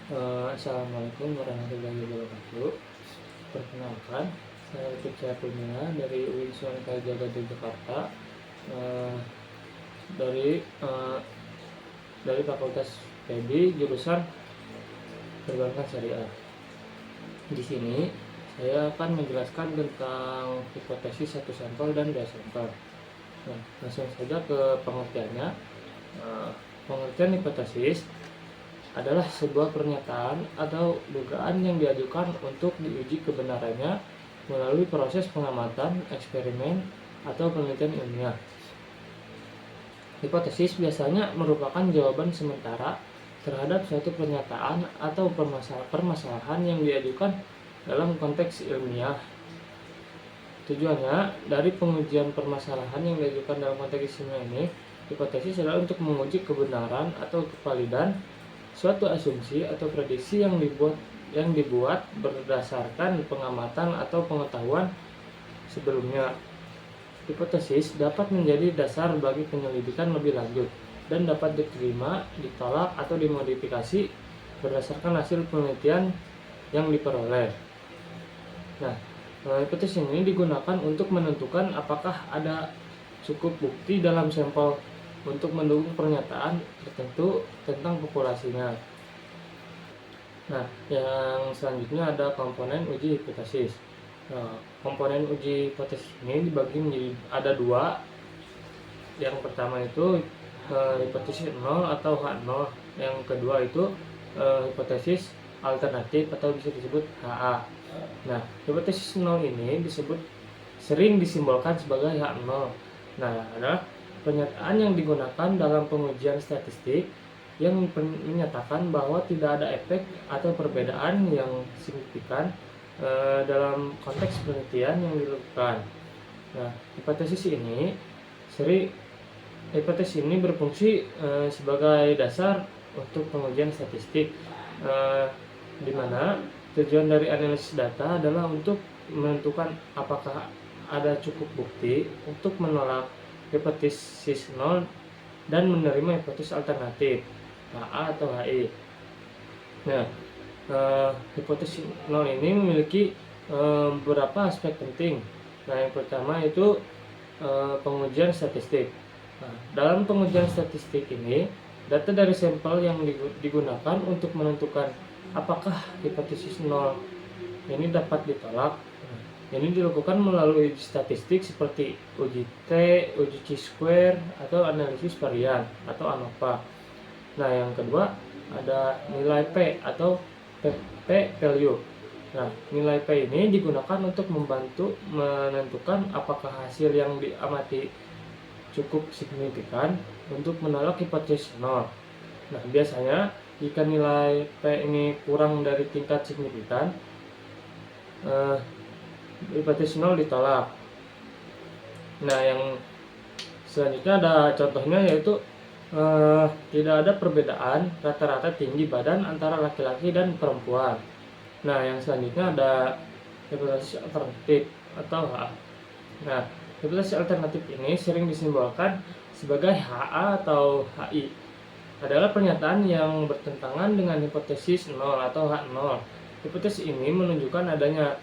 Assalamualaikum warahmatullahi wabarakatuh. Perkenalkan, saya Lutfi Ciatumina dari UIN Sunan Kalijaga Yogyakarta, eh, dari eh, dari Fakultas PEBI jurusan Perbankan Syariah. Di sini saya akan menjelaskan tentang hipotesis satu sampel dan dua sampel. Nah, langsung saja ke pengertiannya. Pengertian hipotesis adalah sebuah pernyataan atau dugaan yang diajukan untuk diuji kebenarannya melalui proses pengamatan, eksperimen, atau penelitian ilmiah. Hipotesis biasanya merupakan jawaban sementara terhadap suatu pernyataan atau permasalahan yang diajukan dalam konteks ilmiah. Tujuannya dari pengujian permasalahan yang diajukan dalam konteks ilmiah ini, hipotesis adalah untuk menguji kebenaran atau kevalidan suatu asumsi atau prediksi yang dibuat berdasarkan pengamatan atau pengetahuan sebelumnya. Hipotesis dapat menjadi dasar bagi penyelidikan lebih lanjut dan dapat diterima, ditolak, atau dimodifikasi berdasarkan hasil penelitian yang diperoleh. Nah, hipotesis ini digunakan untuk menentukan apakah ada cukup bukti dalam sampel untuk mendukung pernyataan tertentu tentang populasinya. Nah, yang selanjutnya ada komponen uji hipotesis. Komponen uji hipotesis ini dibagi menjadi ada dua. Yang pertama itu hipotesis 0 atau H0. Yang kedua itu hipotesis alternatif atau bisa disebut HA. Nah, hipotesis 0 ini sering disimbolkan sebagai H0. Nah, adalah pernyataan yang digunakan dalam pengujian statistik yang menyatakan bahwa tidak ada efek atau perbedaan yang signifikan dalam konteks penelitian yang dilakukan. Nah, hipotesis ini berfungsi sebagai dasar untuk pengujian statistik, di mana tujuan dari analisis data adalah untuk menentukan apakah ada cukup bukti untuk menolak hipotesis 0 dan menerima hipotesis alternatif HA atau HI. Nah, hipotesis 0 ini memiliki beberapa aspek penting. Nah, yang pertama itu pengujian statistik. Nah, dalam pengujian statistik ini, data dari sampel yang digunakan untuk menentukan apakah hipotesis 0 ini dapat ditolak. Ini dilakukan melalui uji statistik seperti uji T, uji chi-square, atau analisis varian atau ANOVA. Nah, yang kedua ada nilai P atau P value. Nah, nilai P ini digunakan untuk membantu menentukan apakah hasil yang diamati cukup signifikan untuk menolak hipotesis 0. Nah, biasanya jika nilai P ini kurang dari tingkat signifikan, hipotesis 0 ditolak. Nah, yang selanjutnya ada contohnya yaitu tidak ada perbedaan rata-rata tinggi badan antara laki-laki dan perempuan. Nah, yang selanjutnya ada hipotesis alternatif atau HA. Nah, hipotesis alternatif ini sering disimbolkan sebagai HA atau HI. Adalah pernyataan yang bertentangan dengan hipotesis 0 atau H0. Hipotesis ini menunjukkan adanya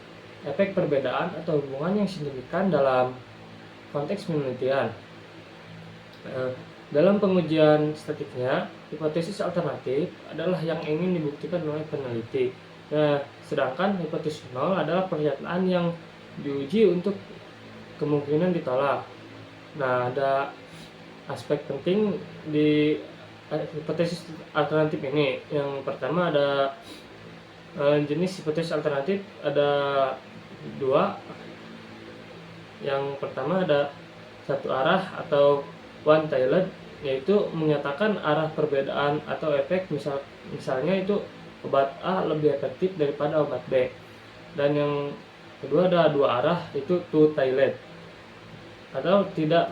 efek perbedaan atau hubungan yang signifikan dalam konteks penelitian. Dalam pengujian statistiknya, hipotesis alternatif adalah yang ingin dibuktikan oleh peneliti. Nah, sedangkan hipotesis 0 adalah pernyataan yang diuji untuk kemungkinan ditolak. Nah, ada aspek penting di hipotesis alternatif ini. Yang pertama ada jenis hipotesis alternatif ada dua. Yang pertama ada satu arah atau one-tailed, yaitu menyatakan arah perbedaan atau efek, misalnya itu obat A lebih efektif daripada obat B. Dan yang kedua ada dua arah, itu two-tailed, atau tidak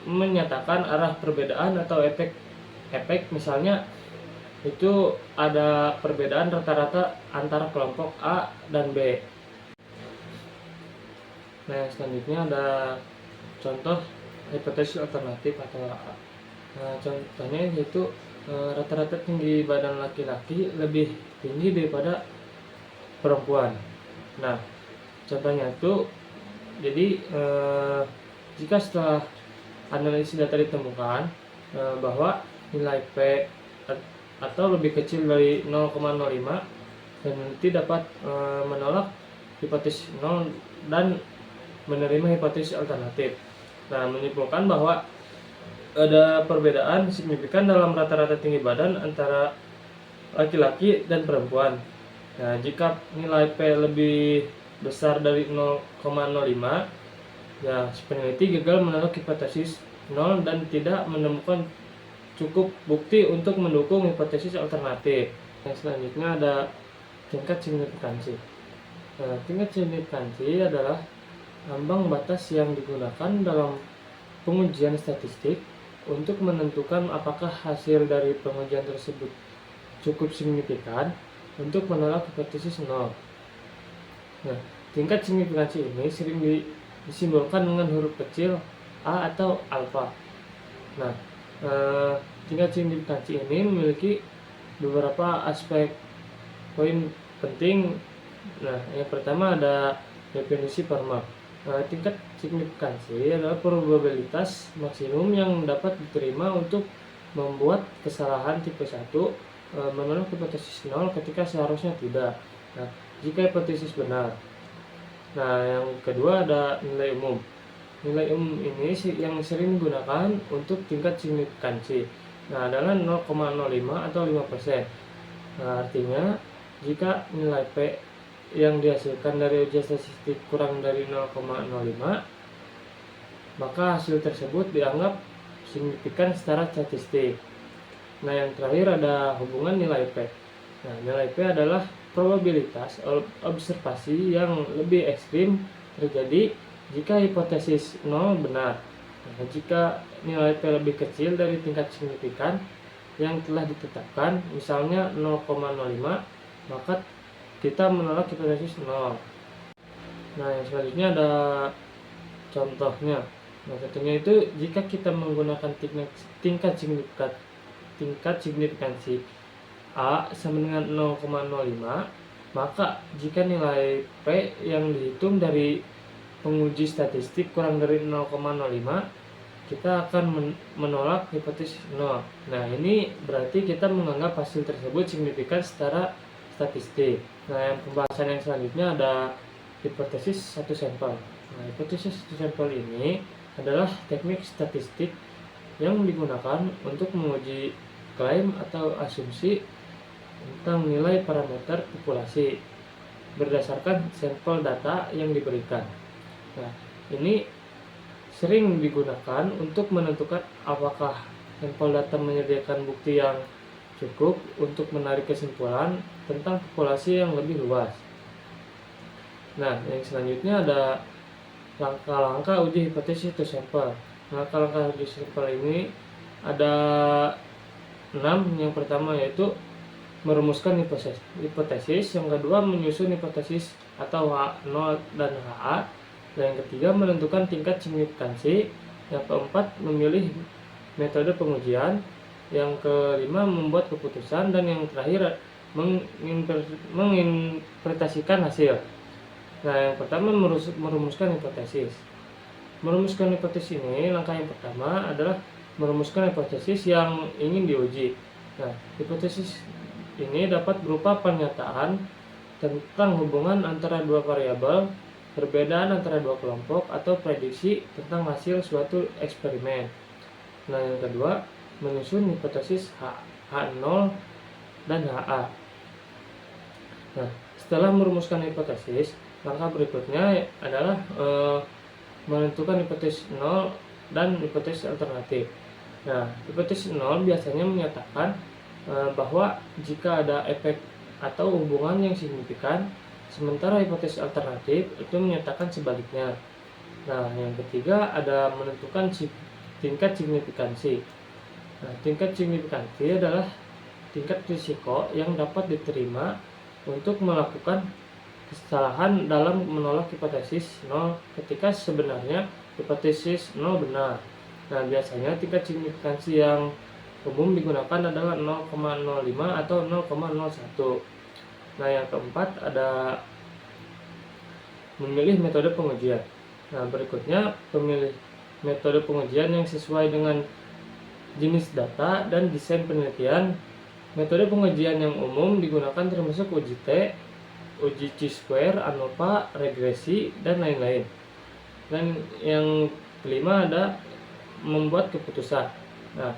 menyatakan arah perbedaan atau efek, misalnya itu ada perbedaan rata-rata antara kelompok A dan B. Nah, selanjutnya ada contoh hipotesis alternatif atau HA. Nah, contohnya yaitu rata-rata tinggi badan laki-laki lebih tinggi daripada perempuan. Nah, contohnya itu, jadi jika setelah analisis data ditemukan bahwa nilai P atau lebih kecil dari 0,05, peneliti dapat menolak hipotesis 0 dan menerima hipotesis alternatif. Nah, menyimpulkan bahwa ada perbedaan signifikan dalam rata-rata tinggi badan antara laki-laki dan perempuan. Nah, jika nilai P lebih besar dari 0,05, ya peneliti gagal menolak hipotesis 0 dan tidak menemukan cukup bukti untuk mendukung hipotesis alternatif. Yang selanjutnya ada tingkat signifikansi. Tingkat signifikansi adalah ambang batas yang digunakan dalam pengujian statistik untuk menentukan apakah hasil dari pengujian tersebut cukup signifikan untuk menolak hipotesis 0. Nah, tingkat signifikansi ini sering disimbolkan dengan huruf kecil a atau alfa. Nah, tingkat signifikansi ini memiliki beberapa aspek poin penting. Nah, yang pertama ada definisi formal. Tingkat signifikansi adalah probabilitas maksimum yang dapat diterima untuk membuat kesalahan tipe 1 menolak hipotesis 0 ketika seharusnya tidak. Nah, jika hipotesis benar. Nah, yang kedua ada nilai umum. Nilai umum ini yang sering digunakan untuk tingkat signifikansi. Nah, adalah 0,05 atau 5%. Nah, artinya jika nilai P yang dihasilkan dari ujian statistik kurang dari 0,05, maka hasil tersebut dianggap signifikan secara statistik. Nah, yang terakhir ada hubungan nilai P. Nah, nilai P adalah probabilitas observasi yang lebih ekstrim terjadi jika hipotesis 0 benar. Nah, jika nilai P lebih kecil dari tingkat signifikan yang telah ditetapkan, misalnya 0,05, maka kita menolak hipotesis 0. Nah, yang selanjutnya ada contohnya. Nah, contohnya itu jika kita menggunakan tingkat signifikansi A sama dengan 0,05, maka jika nilai P yang dihitung dari penguji statistik kurang dari 0,05, kita akan menolak hipotesis 0. Nah, ini berarti kita menganggap hasil tersebut signifikan secara statistik. Nah, yang pembahasan yang selanjutnya ada hipotesis satu sampel. Nah, hipotesis satu sampel ini adalah teknik statistik yang digunakan untuk menguji klaim atau asumsi tentang nilai parameter populasi berdasarkan sampel data yang diberikan. Nah, ini sering digunakan untuk menentukan apakah sampel data menyediakan bukti yang cukup untuk menarik kesimpulan tentang populasi yang lebih luas. Nah, yang selanjutnya ada langkah-langkah uji hipotesis satu sampel. Langkah-langkah uji sampel ini ada 6. Yang pertama yaitu merumuskan hipotesis, yang kedua menyusun hipotesis atau H0 dan HA, dan yang ketiga menentukan tingkat signifikansi, yang keempat memilih metode pengujian, yang kelima membuat keputusan, dan yang terakhir menginterpretasikan hasil. Nah, yang pertama merumuskan hipotesis. Merumuskan hipotesis ini, langkah yang pertama adalah merumuskan hipotesis yang ingin diuji. Nah, hipotesis ini dapat berupa pernyataan tentang hubungan antara dua variabel, perbedaan antara dua kelompok, atau prediksi tentang hasil suatu eksperimen. Nah, yang kedua menyusun hipotesis H0 dan HA. Nah, setelah merumuskan hipotesis, langkah berikutnya adalah menentukan hipotesis 0 dan hipotesis alternatif. Nah, hipotesis 0 biasanya menyatakan bahwa jika ada efek atau hubungan yang signifikan, sementara hipotesis alternatif itu menyatakan sebaliknya. Nah, yang ketiga ada menentukan tingkat signifikansi. Nah, tingkat signifikansi adalah tingkat risiko yang dapat diterima untuk melakukan kesalahan dalam menolak hipotesis 0 ketika sebenarnya hipotesis 0 benar. Nah, biasanya tingkat signifikansi yang umum digunakan adalah 0,05 atau 0,01. Nah, yang keempat ada memilih metode pengujian. Nah, berikutnya pemilih metode pengujian yang sesuai dengan jenis data dan desain penelitian. Metode pengujian yang umum digunakan termasuk uji T, uji chi-square, ANOVA, regresi, dan lain-lain. Dan yang kelima ada membuat keputusan. Nah,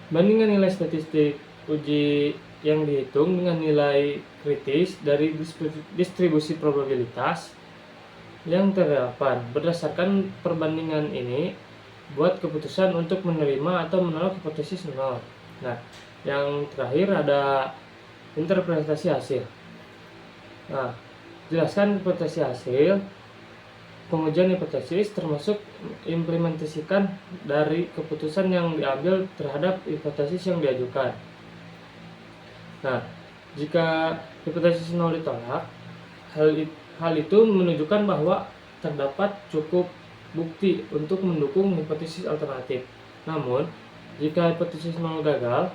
bandingkan nilai statistik uji yang dihitung dengan nilai kritis dari distribusi probabilitas yang terdapat. Berdasarkan perbandingan ini, buat keputusan untuk menerima atau menolak hipotesis nol. Nah, yang terakhir ada interpretasi hasil. Nah, jelaskan hipotesis hasil. Pengujian hipotesis termasuk implementasikan dari keputusan yang diambil terhadap hipotesis yang diajukan. Nah, jika hipotesis nol ditolak, hal itu menunjukkan bahwa terdapat cukup bukti untuk mendukung hipotesis alternatif. Namun, jika hipotesis nol gagal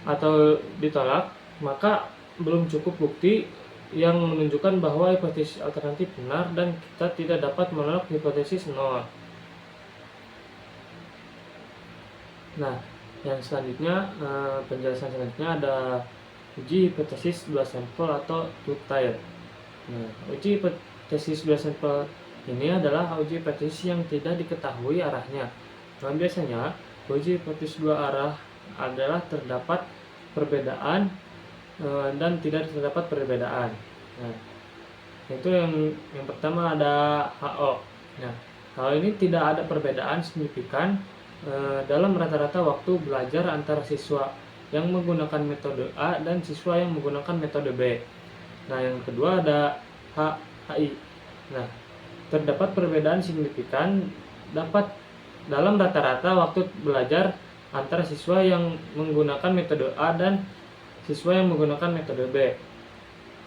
atau ditolak, maka belum cukup bukti yang menunjukkan bahwa hipotesis alternatif benar dan kita tidak dapat menolak hipotesis nol. Nah, yang selanjutnya, penjelasan selanjutnya ada uji hipotesis 2 sampel atau two tier. Nah, uji hipotesis 2 sampel ini adalah uji hipotesis yang tidak diketahui arahnya. Nah, biasanya uji hipotesis 2 arah adalah terdapat perbedaan dan tidak terdapat perbedaan. Nah, itu yang pertama ada HO. Nah, hal ini tidak ada perbedaan signifikan dalam rata-rata waktu belajar antara siswa yang menggunakan metode A dan siswa yang menggunakan metode B. Nah, yang kedua ada HI. Nah, terdapat perbedaan signifikan dalam rata-rata waktu belajar antara siswa yang menggunakan metode A dan siswa yang menggunakan metode B.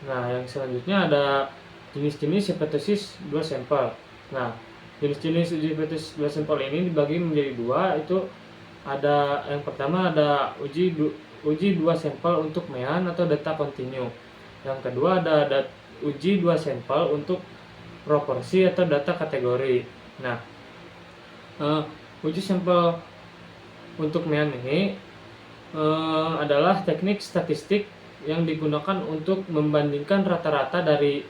Nah, yang selanjutnya ada jenis-jenis hipotesis 2 sampel. Nah, jenis-jenis uji hipotesis 2 sampel ini dibagi menjadi dua. Itu ada yang pertama ada uji 2 sampel untuk mean atau data kontinu. Yang kedua ada uji 2 sampel untuk proporsi atau data kategori. Nah, uji sampel untuk mean ini adalah teknik statistik yang digunakan untuk membandingkan rata-rata dari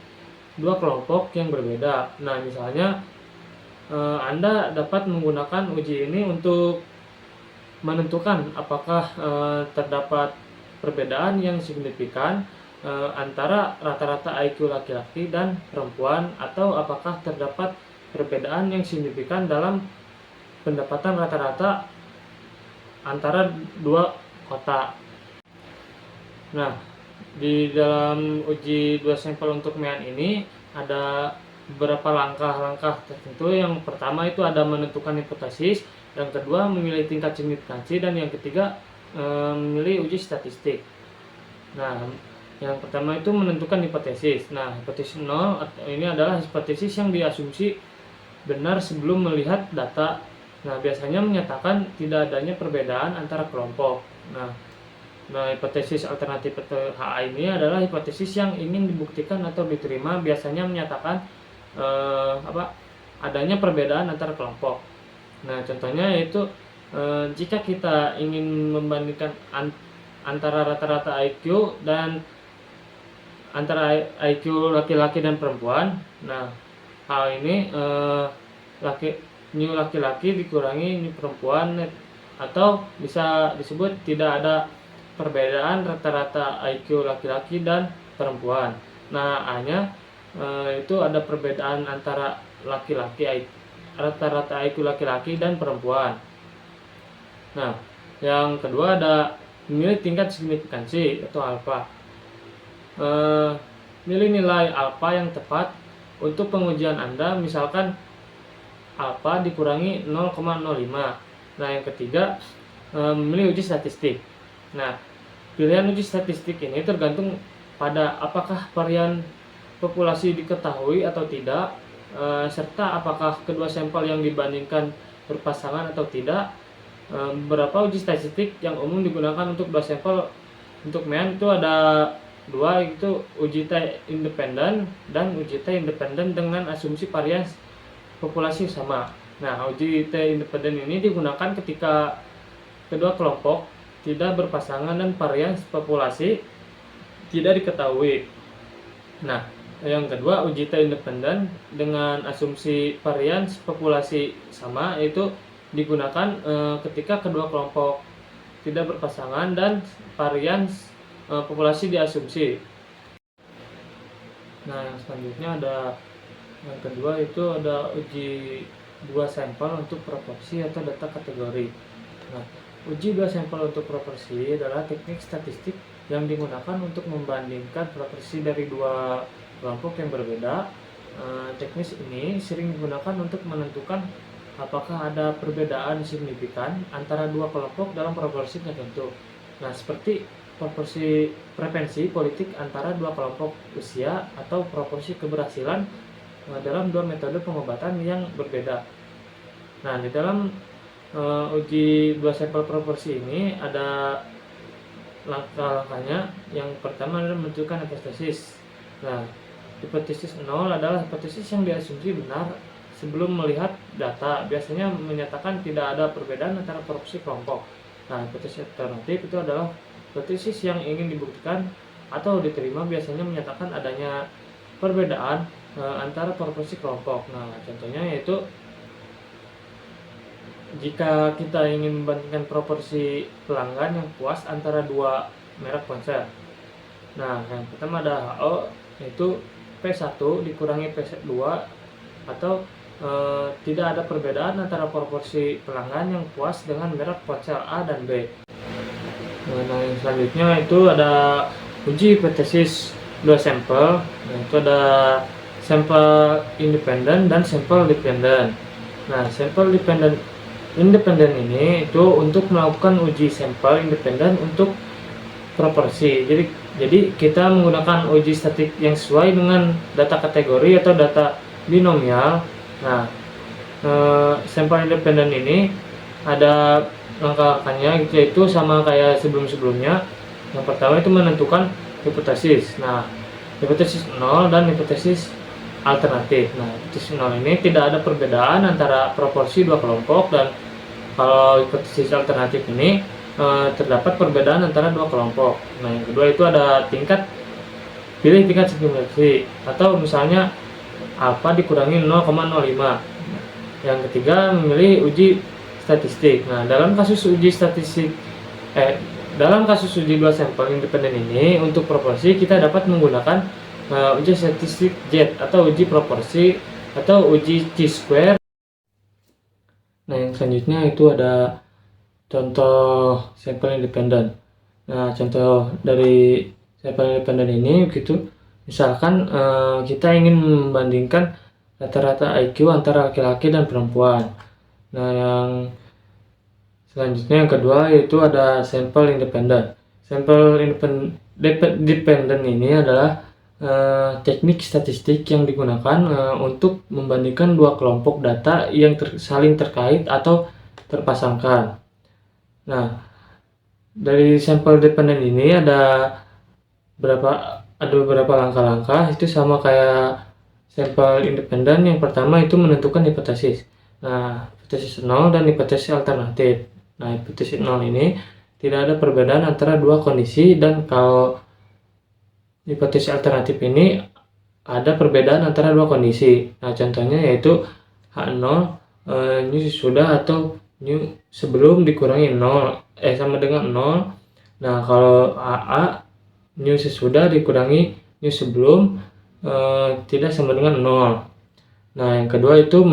dua kelompok yang berbeda. Nah, misalnya Anda dapat menggunakan uji ini untuk menentukan apakah terdapat perbedaan yang signifikan antara rata-rata IQ laki-laki dan perempuan, atau apakah terdapat perbedaan yang signifikan dalam pendapatan rata-rata antara dua kota. Nah, di dalam uji 2 sampel untuk mean ini ada beberapa langkah-langkah tertentu. Yang pertama itu ada menentukan hipotesis, yang kedua memilih tingkat signifikansi, dan yang ketiga memilih uji statistik. Nah, yang pertama itu menentukan hipotesis. Nah, hipotesis nol ini adalah hipotesis yang diasumsi benar sebelum melihat data. Nah, biasanya menyatakan tidak adanya perbedaan antara kelompok. Nah, hipotesis alternatif atau HA ini adalah hipotesis yang ingin dibuktikan atau diterima, biasanya menyatakan adanya perbedaan antara kelompok. Nah, contohnya yaitu jika kita ingin membandingkan antara rata-rata IQ dan antara IQ laki-laki dan perempuan. Nah, hal ini laki-laki dikurangi new perempuan, atau bisa disebut tidak ada perbedaan rata-rata IQ laki-laki dan perempuan. Nah, A-nya itu ada perbedaan antara rata-rata IQ laki-laki dan perempuan. Nah, yang kedua ada memilih tingkat signifikansi atau alfa. Pilih nilai alfa yang tepat untuk pengujian Anda, misalkan alfa dikurangi 0,05. Nah, yang ketiga memilih uji statistik. Nah, pilihan uji statistik ini tergantung pada apakah varian populasi diketahui atau tidak, serta apakah kedua sampel yang dibandingkan berpasangan atau tidak, beberapa uji statistik yang umum digunakan untuk dua sampel. Untuk MEAN itu ada dua, itu uji T independen dan uji T independen dengan asumsi varians populasi sama. Nah, uji T independen ini digunakan ketika kedua kelompok tidak berpasangan dan varians populasi tidak diketahui. Nah, yang kedua uji T independen dengan asumsi varians populasi sama, yaitu digunakan ketika kedua kelompok tidak berpasangan dan varians populasi diasumsi. Nah, yang selanjutnya ada yang kedua itu ada uji dua sampel untuk proporsi atau data kategori. Nah, uji dua sampel untuk proporsi adalah teknik statistik yang digunakan untuk membandingkan proporsi dari dua kelompok yang berbeda. Teknis ini sering digunakan untuk menentukan apakah ada perbedaan signifikan antara dua kelompok dalam proporsi tertentu. Nah, seperti proporsi preferensi politik antara dua kelompok usia atau proporsi keberhasilan dalam dua metode pengobatan yang berbeda. Nah, di dalam uji dua sampel proporsi ini ada langkah-langkahnya. Yang pertama adalah menentukan hipotesis. Nah, hipotesis 0 adalah hipotesis yang diasumsi benar sebelum melihat data, biasanya menyatakan tidak ada perbedaan antara proporsi kelompok. Nah, hipotesis alternatif itu adalah hipotesis yang ingin dibuktikan atau diterima, biasanya menyatakan adanya perbedaan antara proporsi kelompok. Nah, contohnya yaitu jika kita ingin membandingkan proporsi pelanggan yang puas antara dua merek ponsel. Nah, yang pertama ada HO, yaitu P1 dikurangi P2, atau tidak ada perbedaan antara proporsi pelanggan yang puas dengan merek ponsel A dan B. Nah, yang selanjutnya itu ada uji hipotesis dua sampel, yaitu ada sampel independen dan sampel dependen. Nah, sampel independen ini itu untuk melakukan uji sampel independen untuk proporsi. Jadi kita menggunakan uji statistik yang sesuai dengan data kategori atau data binomial. Nah, sampel independen ini ada langkah-langkahnya, yaitu sama kayak sebelum-sebelumnya. Yang pertama itu menentukan hipotesis. Nah, hipotesis 0 dan hipotesis alternatif. Nah, hipotesis 0 ini tidak ada perbedaan antara proporsi dua kelompok, dan kalau hipotesis alternatif ini terdapat perbedaan antara dua kelompok. Nah, yang kedua itu ada pilih tingkat signifikansi, atau misalnya alfa dikurangi 0,05. Yang ketiga memilih uji statistik. Nah, dalam kasus uji dua sampel independen ini untuk proporsi, kita dapat menggunakan uji statistik Z atau uji proporsi atau uji chi-square. Nah, yang selanjutnya itu ada contoh sampel independen. Nah, contoh dari sampel independen ini gitu, misalkan kita ingin membandingkan rata-rata IQ antara laki-laki dan perempuan. Nah, yang selanjutnya yang kedua yaitu ada sampel independen. Sampel independen ini adalah teknik statistik yang digunakan untuk membandingkan dua kelompok data yang saling terkait atau terpasangkan. Nah, dari sampel independen ini ada beberapa langkah-langkah, itu sama kayak sampel independen. Yang pertama itu menentukan hipotesis. Nah, hipotesis 0 dan hipotesis alternatif. Nah, hipotesis 0 ini tidak ada perbedaan antara dua kondisi, dan kalau hipotesis alternatif ini ada perbedaan antara dua kondisi. Nah, contohnya yaitu H0 new sesudah atau new sebelum dikurangi 0 sama dengan 0. Nah, kalau AA new sesudah dikurangi new sebelum tidak sama dengan 0. Nah, yang kedua itu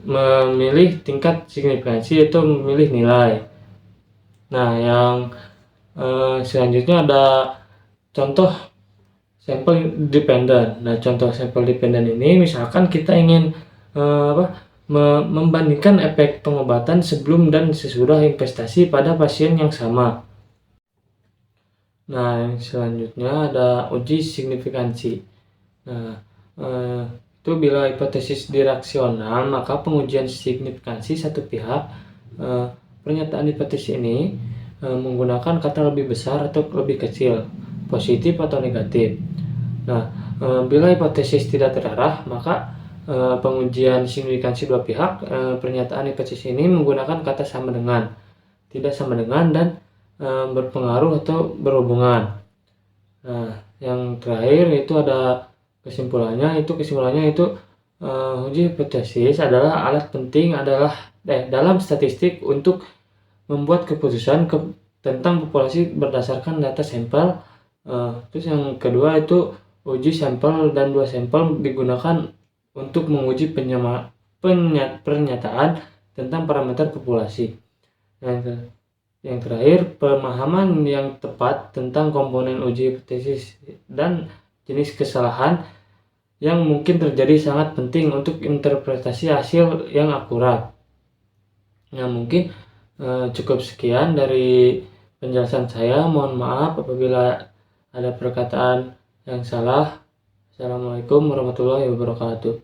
memilih tingkat signifikansi, yaitu memilih nilai. Nah, yang selanjutnya ada contoh sampel dependen. Nah, contoh sampel dependen ini misalkan kita ingin membandingkan efek pengobatan sebelum dan sesudah investasi pada pasien yang sama. Nah, yang selanjutnya ada uji signifikansi. Nah, itu bila hipotesis dirasional, maka pengujian signifikansi satu pihak pernyataan hipotesis ini menggunakan kata lebih besar atau lebih kecil, positif atau negatif. Nah, bila hipotesis tidak terarah, maka pengujian signifikansi dua pihak, pernyataan hipotesis ini menggunakan kata sama dengan, tidak sama dengan, dan berpengaruh atau berhubungan. Nah, yang terakhir itu ada kesimpulannya itu uji hipotesis adalah alat penting dalam statistik untuk membuat keputusan tentang populasi berdasarkan data sampel. Terus yang kedua itu uji sampel dan dua sampel digunakan untuk menguji pernyataan tentang parameter populasi. Yang terakhir, pemahaman yang tepat tentang komponen uji hipotesis dan jenis kesalahan yang mungkin terjadi sangat penting untuk interpretasi hasil yang akurat. Nah, mungkin cukup sekian dari penjelasan saya. Mohon maaf apabila ada perkataan yang salah. Assalamualaikum warahmatullahi wabarakatuh.